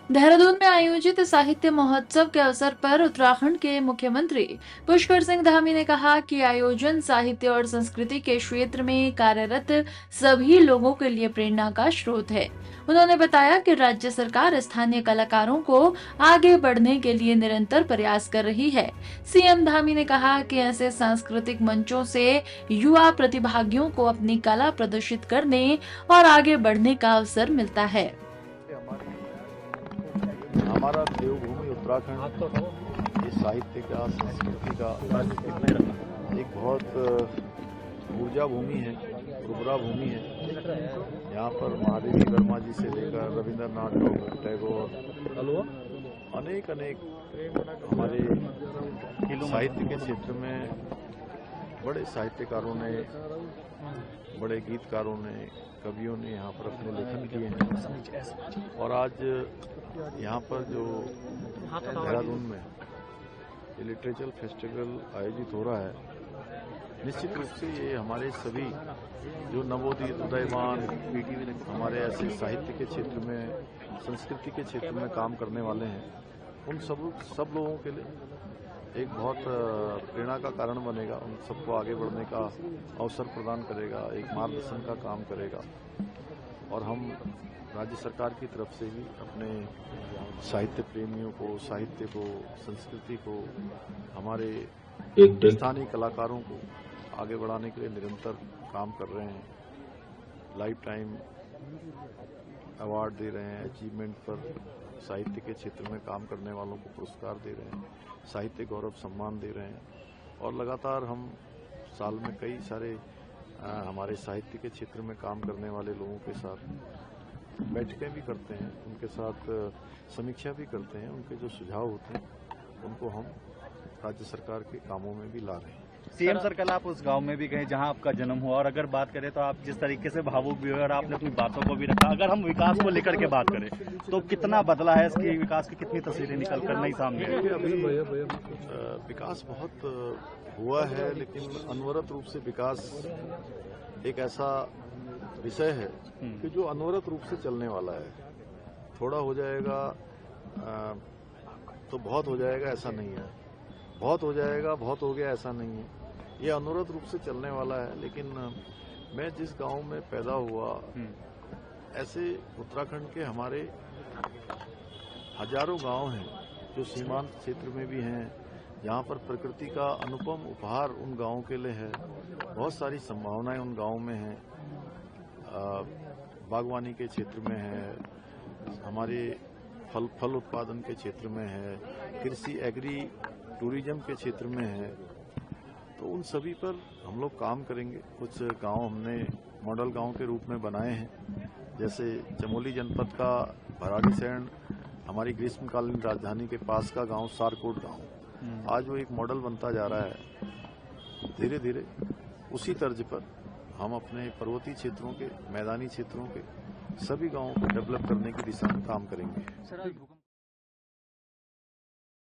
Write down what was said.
देहरादून में आयोजित साहित्य महोत्सव के अवसर पर उत्तराखंड के मुख्यमंत्री पुष्कर सिंह धामी ने कहा कि आयोजन साहित्य और संस्कृति के क्षेत्र में कार्यरत सभी लोगों के लिए प्रेरणा का स्रोत है। उन्होंने बताया कि राज्य सरकार स्थानीय कलाकारों को आगे बढ़ने के लिए निरंतर प्रयास कर रही है। सीएम धामी ने कहा कि ऐसे सांस्कृतिक मंचों से युवा प्रतिभागियों को अपनी कला प्रदर्शित करने और आगे बढ़ने का अवसर मिलता है। हमारा देवभूमि उत्तराखंड ये साहित्य का, संस्कृति का एक बहुत ऊर्जा भूमि है, उर्वरा भूमि है। यहाँ पर महादेवी वर्मा जी से लेकर रविंद्रनाथ टैगोर अनेक हमारे साहित्य के क्षेत्र में बड़े साहित्यकारों ने, बड़े गीतकारों ने, कवियों ने यहाँ पर अपने लेखन किए हैं। और आज यहाँ पर जो देहरादून में ये लिटरेचर फेस्टिवल आयोजित हो रहा है, निश्चित रूप से ये हमारे सभी जो नवोदित उदयमान हमारे ऐसे साहित्य के क्षेत्र में, संस्कृति के क्षेत्र में काम करने वाले हैं, उन सब लोगों के लिए एक बहुत प्रेरणा का कारण बनेगा। उन सबको आगे बढ़ने का अवसर प्रदान करेगा, एक मार्गदर्शन का काम करेगा। और हम राज्य सरकार की तरफ से भी अपने साहित्य प्रेमियों को, साहित्य को, संस्कृति को, हमारे स्थानीय कलाकारों को आगे बढ़ाने के लिए निरंतर काम कर रहे हैं। लाइफ टाइम अवार्ड दे रहे हैं, अचीवमेंट पर साहित्य के क्षेत्र में काम करने वालों को पुरस्कार दे रहे हैं, साहित्य गौरव सम्मान दे रहे हैं। और लगातार हम साल में कई सारे हमारे साहित्य के क्षेत्र में काम करने वाले लोगों के साथ बैठकें भी करते हैं, उनके साथ समीक्षा भी करते हैं। उनके जो सुझाव होते हैं उनको हम राज्य सरकार के कामों में भी ला रहे हैं। सीएम सर, कल आप उस गांव में भी गए जहां आपका जन्म हुआ, और अगर बात करें तो आप जिस तरीके से भावुक भी हुए और आपने अपनी बातों को भी रखा। अगर हम विकास को लेकर के बात करें तो कितना बदला है, इसकी विकास की कितनी तस्वीरें निकल कर नहीं सामने आई? अभी विकास बहुत हुआ है, लेकिन अनवरत रूप से विकास एक ऐसा विषय है कि जो अनवरत रूप से चलने वाला है। थोड़ा हो जाएगा तो बहुत हो जाएगा, ऐसा नहीं है। बहुत हो जाएगा, बहुत हो गया, ऐसा नहीं है। ये अनवरत रूप से चलने वाला है। लेकिन मैं जिस गांव में पैदा हुआ, ऐसे उत्तराखंड के हमारे हजारों गांव हैं जो सीमांत क्षेत्र में भी हैं, जहां पर प्रकृति का अनुपम उपहार उन गांवों के लिए है। बहुत सारी संभावनाएं उन गांवों में हैं। बागवानी के क्षेत्र में है, हमारे फल उत्पादन के क्षेत्र में है, कृषि एग्री टूरिज्म के क्षेत्र में है। तो उन सभी पर हम लोग काम करेंगे। कुछ गांव हमने मॉडल गांव के रूप में बनाए हैं, जैसे चमोली जनपद का भराड़ीसैंण हमारी ग्रीष्मकालीन राजधानी के पास का गांव सारकोट गांव, आज वो एक मॉडल बनता जा रहा है। धीरे धीरे उसी तर्ज पर हम अपने पर्वतीय क्षेत्रों के, मैदानी क्षेत्रों के सभी गांवों को डेवलप करने की दिशा में काम करेंगे।